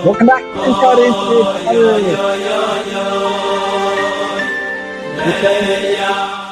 Welcome back to Friday.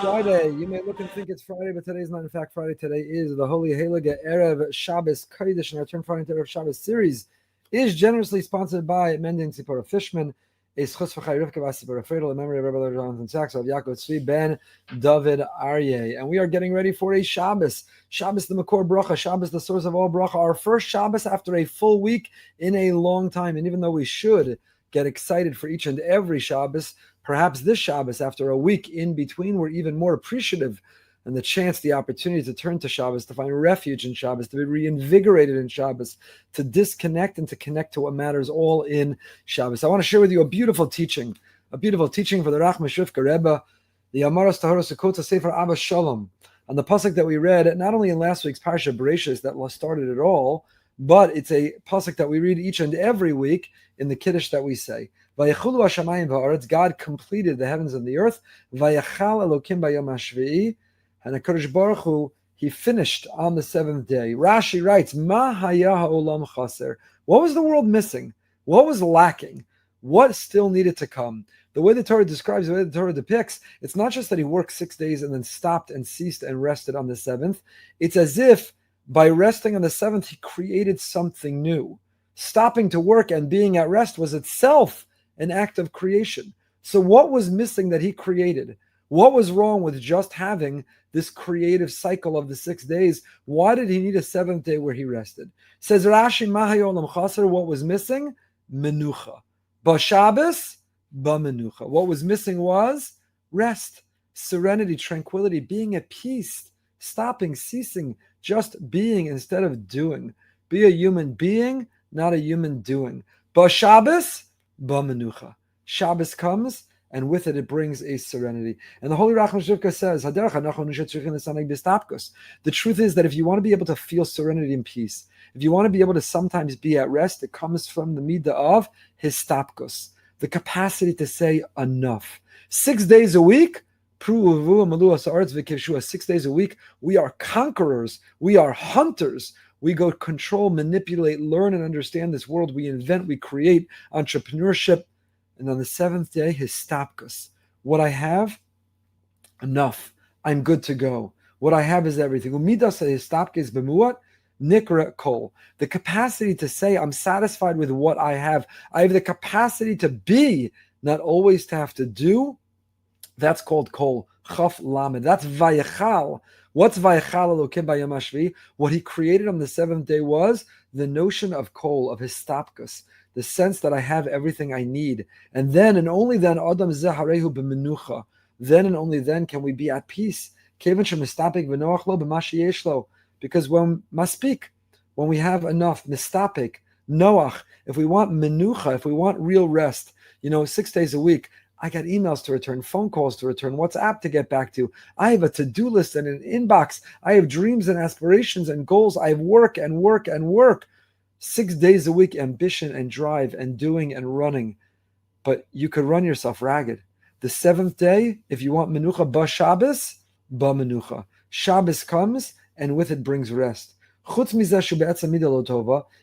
Friday. You may look and think it's Friday, but today is not in fact Friday. Today is the Holy Heilige Erev Shabbos Kodesh, and our Turn Friday to Erev Shabbos series is generously sponsored by Mending Tzipora Fishman, a schus v'chai Rivka v'asipora Fredel, in memory of Rabbi Jonathan Sachs of Yaakov Tzvi ben David Aryeh. And we are getting ready for a Shabbos. Shabbos, the Makor Bracha, Shabbos, the source of all bracha. Our first Shabbos after a full week in a long time. And even though we should get excited for each and every Shabbos, perhaps this Shabbos, after a week in between, we're even more appreciative and the chance, the opportunity to turn to Shabbos, to find refuge in Shabbos, to be reinvigorated in Shabbos, to disconnect and to connect to what matters all in Shabbos. I want to share with you a beautiful teaching for the Rachma Shrifka Rebbe, the Amaras Taharos Sekota Sefer Abba Shalom, on the pasuk that we read, not only in last week's Parsha Bereshis that started it all, but it's a pasuk that we read each and every week in the Kiddush that we say. Vayechulu hashamayim va'aretz, God completed the heavens and the earth. Vayachal Elokim bayom hashvi'i, and the HaKadosh Baruch Hu, He finished on the seventh day. Rashi writes, Ma haya ha'olam chaser. What was the world missing? What was lacking? What still needed to come? The way the Torah describes, the way the Torah depicts, it's not just that He worked 6 days and then stopped and ceased and rested on the seventh. It's as if by resting on the seventh, He created something new. Stopping to work and being at rest was itself an act of creation. So what was missing that He created? What was wrong with just having this creative cycle of the 6 days? Why did He need a seventh day where He rested? Says Rashi, Mahayolam Chaser, what was missing? Menucha. B'Shabbos, B'Menucha. What was missing was rest, serenity, tranquility, being at peace, stopping, ceasing, just being instead of doing. Be a human being, not a human doing. B'Shabbos, B'Menucha. Shabbos comes, and with it, it brings a serenity. And the Holy Rachman Shivka says, the truth is that if you want to be able to feel serenity and peace, if you want to be able to sometimes be at rest, it comes from the midah of histapkos, the capacity to say enough. 6 days a week, 6 days a week, we are conquerors, we are hunters. We go control, manipulate, learn, and understand this world. We invent, we create entrepreneurship. And on the seventh day, histapkos. What I have, enough. I'm good to go. What I have is everything. Umidas histapkos b'muat nikra kol. The capacity to say, I'm satisfied with what I have. I have the capacity to be, not always to have to do. That's called kol. Chaf lamed. That's vayechal. What's vayechal Elokim bayom hashvi? What He created on the seventh day was the notion of kol, of histapkos, the sense that I have everything I need. And then, and only then, Adam zaharehu b'menucha. Then and only then can we be at peace. Because when maspik, when we have enough, mistapik, noach, if we want menucha, if we want real rest, 6 days a week, I got emails to return, phone calls to return, WhatsApp to get back to. I have a to-do list and an inbox. I have dreams and aspirations and goals. I have work and work and work. 6 days a week, ambition and drive and doing and running. But you could run yourself ragged. The seventh day, if you want menucha, b'Shabbos, b'menucha. Shabbos comes, and with it brings rest.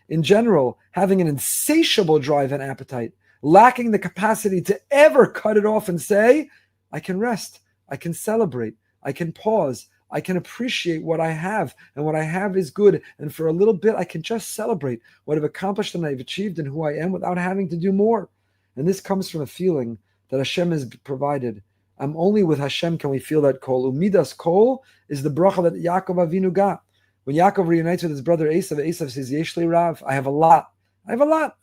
In general, having an insatiable drive and appetite, lacking the capacity to ever cut it off and say, I can rest, I can celebrate, I can pause, I can appreciate what I have, and what I have is good. And for a little bit, I can just celebrate what I've accomplished and I've achieved and who I am without having to do more. And this comes from a feeling that Hashem has provided. Only with Hashem can we feel that kol. Umidas kol is the bracha that Yaakov Avinu got. When Yaakov reunites with his brother Esav, Esav says, Yeshli Rav, I have a lot. I have a lot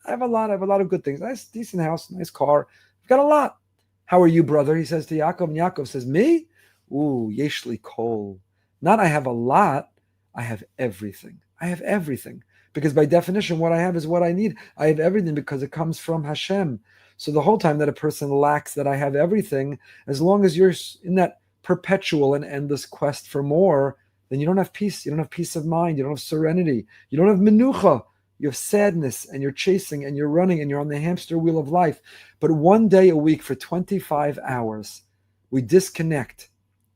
of good things. Nice, decent house, nice car. I've got a lot. How are you, brother? He says to Yaakov, and Yaakov says, me? Ooh, Yeshli kol. Not I have a lot, I have everything. I have everything. Because by definition, what I have is what I need. I have everything because it comes from Hashem. So the whole time that a person lacks that I have everything, as long as you're in that perpetual and endless quest for more, then you don't have peace. You don't have peace of mind. You don't have serenity. You don't have menucha. You have sadness, and you're chasing, and you're running, and you're on the hamster wheel of life. But one day a week for 25 hours, we disconnect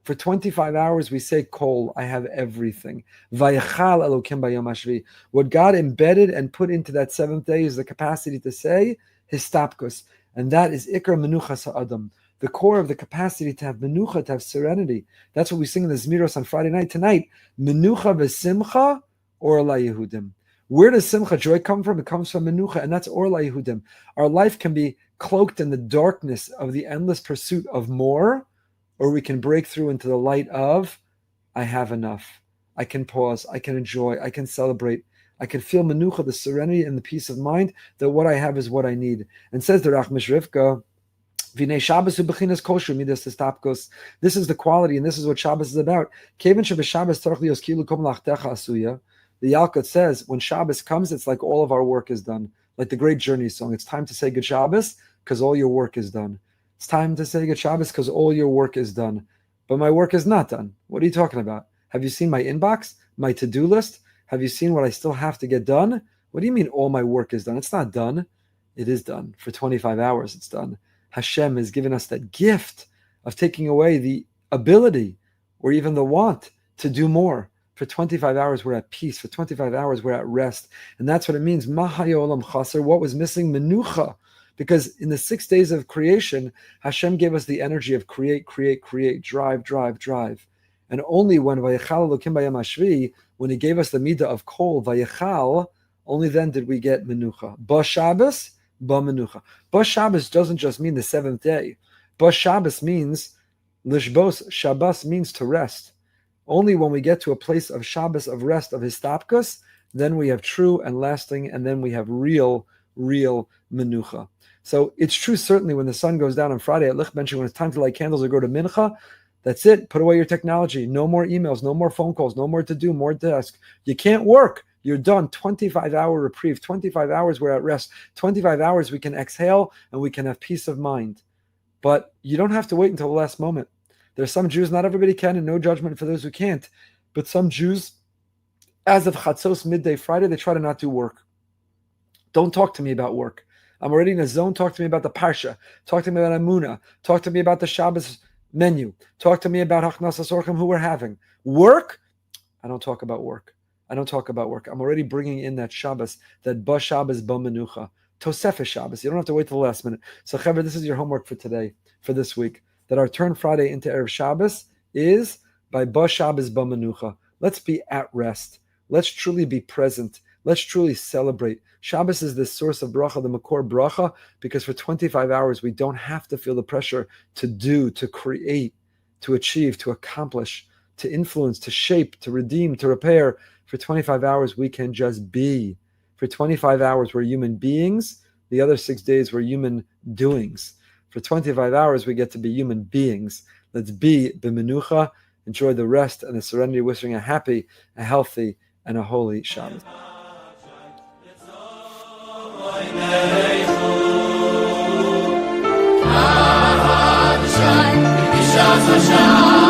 For 25 hours, we say, Kol, I have everything. Vayachal Elokim bayom hashvi. What God embedded and put into that seventh day is the capacity to say, Histapkus. And that is Ikar Menuchas Ha'adam. The core of the capacity to have menucha, to have serenity. That's what we sing in the Zmiros on Friday night. Tonight, menucha v'simcha, orla Yehudim. Where does simcha, joy, come from? It comes from menucha, and that's orla Yehudim. Our life can be cloaked in the darkness of the endless pursuit of more, or we can break through into the light of, I have enough. I can pause, I can enjoy, I can celebrate. I can feel menucha, the serenity and the peace of mind that what I have is what I need. And says the Rachmish Rivka, this is the quality, and this is what Shabbos is about. The Yalkut says, when Shabbos comes, it's like all of our work is done. Like the great Journey song. It's time to say good Shabbos because all your work is done. It's time to say good Shabbos because all your work is done. But my work is not done. What are you talking about? Have you seen my inbox, my to-do list? Have you seen what I still have to get done? What do you mean all my work is done? It's not done. It is done. For 25 hours, it's done. Hashem has given us that gift of taking away the ability or even the want to do more. For 25 hours, we're at peace. For 25 hours, we're at rest. And that's what it means. Mahayolam chaser. What was missing? Menucha. Because in the 6 days of creation, Hashem gave us the energy of create, drive. And only when Vayechal Elokim bayom hashvi, when He gave us the midah of kol, Vayechal, only then did we get menucha. Ba Shabbos, ba menucha. Ba Shabbos doesn't just mean the seventh day. Ba Shabbos means lishbos. Shabbos means to rest. Only when we get to a place of Shabbos, of rest, of histapkus, then we have true and lasting, and then we have real menucha. So it's true certainly when the sun goes down on Friday at Lichtbenching, when it's time to light candles or go to mincha, that's it. Put away your technology. No more emails, no more phone calls, no more to do, more desk. You can't work. You're done. 25-hour reprieve. 25 hours we're at rest. 25 hours we can exhale and we can have peace of mind. But you don't have to wait until the last moment. There's some Jews, not everybody can, and no judgment for those who can't. But some Jews, as of Chatzos midday Friday, they try to not do work. Don't talk to me about work. I'm already in a zone. Talk to me about the Parsha. Talk to me about Amunah. Talk to me about the Shabbos menu. Talk to me about Hachnasas Orchim who we're having. Work? I don't talk about work. I'm already bringing in that Shabbos, that Ba Shabbos Ba Menucha. Tosefes Shabbos. You don't have to wait till the last minute. So, Chaver, this is your homework for today, for this week. That our turn Friday into Erev Shabbos is by Ba Shabbos Ba Menucha. Let's be at rest. Let's truly be present. Let's truly celebrate. Shabbos is the source of bracha, the makor bracha, because for 25 hours we don't have to feel the pressure to do, to create, to achieve, to accomplish, to influence, to shape, to redeem, to repair. For 25 hours we can just be. For 25 hours we're human beings. The other 6 days we're human doings. For 25 hours, we get to be human beings. Let's be b'menucha, enjoy the rest and the serenity, wishing a happy, a healthy, and a holy Shabbos. Shabbos